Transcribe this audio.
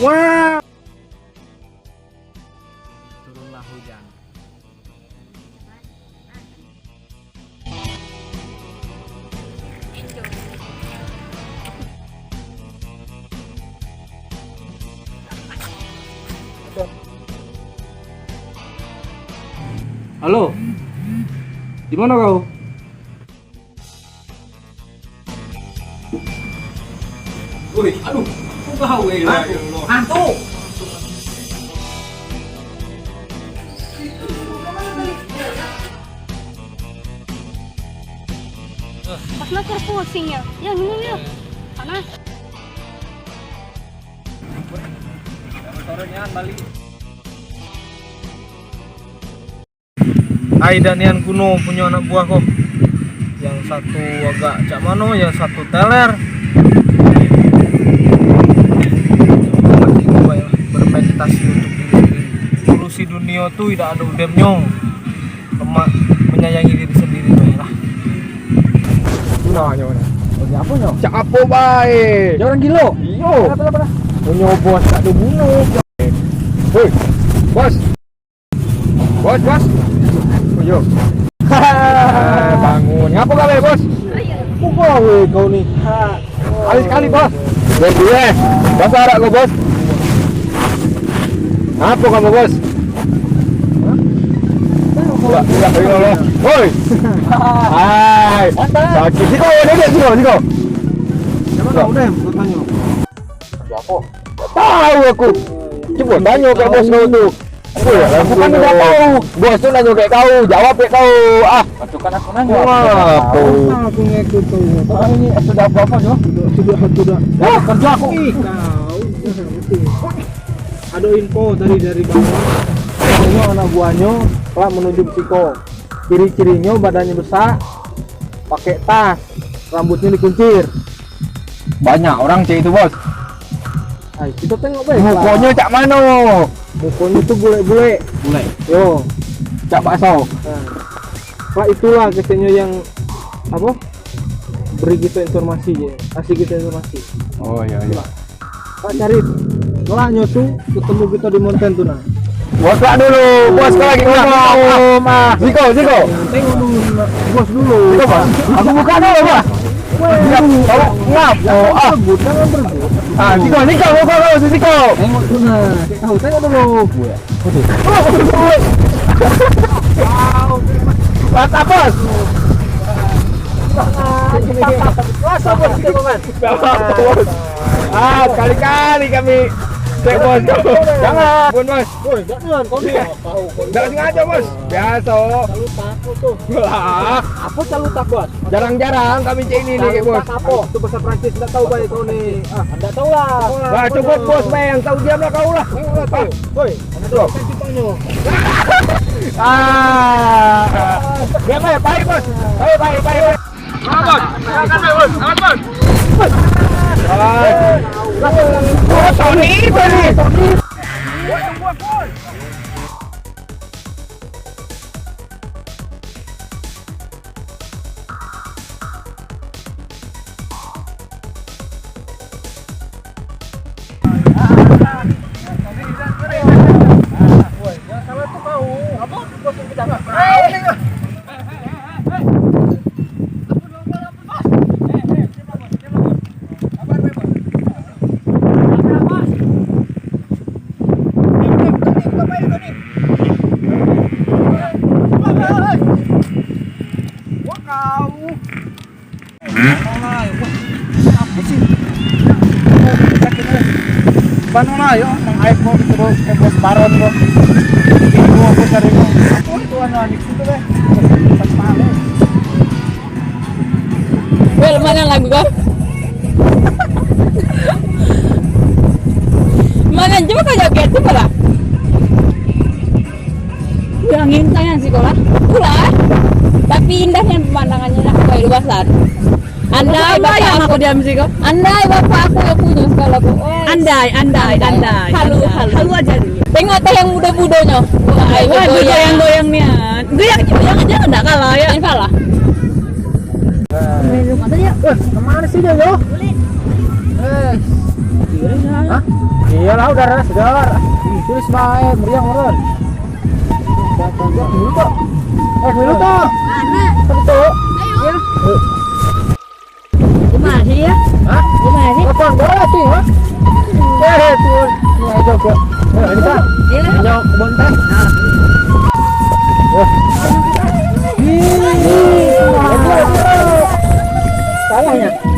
Wah. Turunlah hujan. Halo. Di mana kau? Woi, aduh. Kok kau hantu. Pas nakar pusing ya. Yang ini ya. Panas. Sorenya balik. Hai Danian kuno punya anak buah kok. Yang satu agak cak mano, yang satu teler. Bermeditasi untuk diri sendiri. Solusi dunia tuh tidak ada udemnya. Lemah menyayangi diri sendiri lah. Nanya mana? Bagi apa nyo? Cak apa baik? Jangan gilo. Iyo. Apa? Punya bos tak ada bunuh. Hei, bos. Bos. Oh, yo. Bangun. Ngapa kau bos? Kok kau nih? Sekali bos. Gue. Bahasa Arab kau bos. Apa kamu bos? Enggak. Woi. Hai. Sakit. Siko. Siapa kau udah? Kau tanya. Apa? Tahu aku. Coba tanya ke bos kau tuh. Bukan tidak tahu. Bos tuh nanya kayak kau, jawab kayak kau. Pasukan aku nanya. Aku ngikut tuh. Orang ini sudah apa jo? Sudah. Kerja aku. Kau. Ada info tadi dari bawah. Katanya anak buahnya telah menuju psiko. Ciri-cirinya badannya besar, pakai tas, rambutnya dikuncir. Banyak orang cek itu bos. Ayo kita tengok baik. Mukanya cak mana? Mukanya tuh bule. Yo. Cak bakso. Nah. Pak itulah kesannya yang apa? Beri kita informasi ya. Kasih kita informasi. Oh iya. Pak cari. Soalnya tuh ketemu kita di Monten tuh nah. Bos lah dulu. Bos kau lagi ngomong. Ziko. Tengok dulu bos dulu. Ziko bos. Aku buka dulu bos. Ngap. Jangan berebut. Ziko. Ziko. Tengok tuh nah. Tengok dulu. Mantap bos. Kali-kali kami cek bos. Jangan bos. Jangan sengaja bos. Biasa. Selalu takut tuh. Apa selalu takut? Jarang-jarang kami cek ini nih bos. Apa? Itu bahasa Prancis enggak tahu baik kau nih. Enggak tahu lah. Wah cukup bos, yang tahu diam lah kau lah. Woi, ada kita Dia baik bos. Baik. Bos. Tony. Paano na yun? Ang hype mo terus kay Boss Baron ko. Hindi ako sa rin mo. Ako ito anix ito ba? Pas mahal eh. Well, mana lagu kau? Mana coba kau joget tuh pula? Udah ngintang sih kau lah. Pula. Tapi indahnya pemandangannya nak kayak luasan. Andai bapak yang aku diam sih kok. Andai bapak aku yang punya segala kok. Andai. Halu aja dulu. Tengok teh yang muda-mudanya. Wah, goyang-goyang niat. Goyang aja enggak kalah ya. Enggak kalah. Kemana sih dia yo? Hah? Iyalah udah segar. Tulis bae meriang meren. Dulu kok. Dulu kok. Mana? Tentu. Ayo. Gimana sih ya? Hah? Gimana sih? Kapan bola sih, ha? Tuh. Ini coba. Ini tak. Iya. Nyok kebun teh. Wah. Salahnya.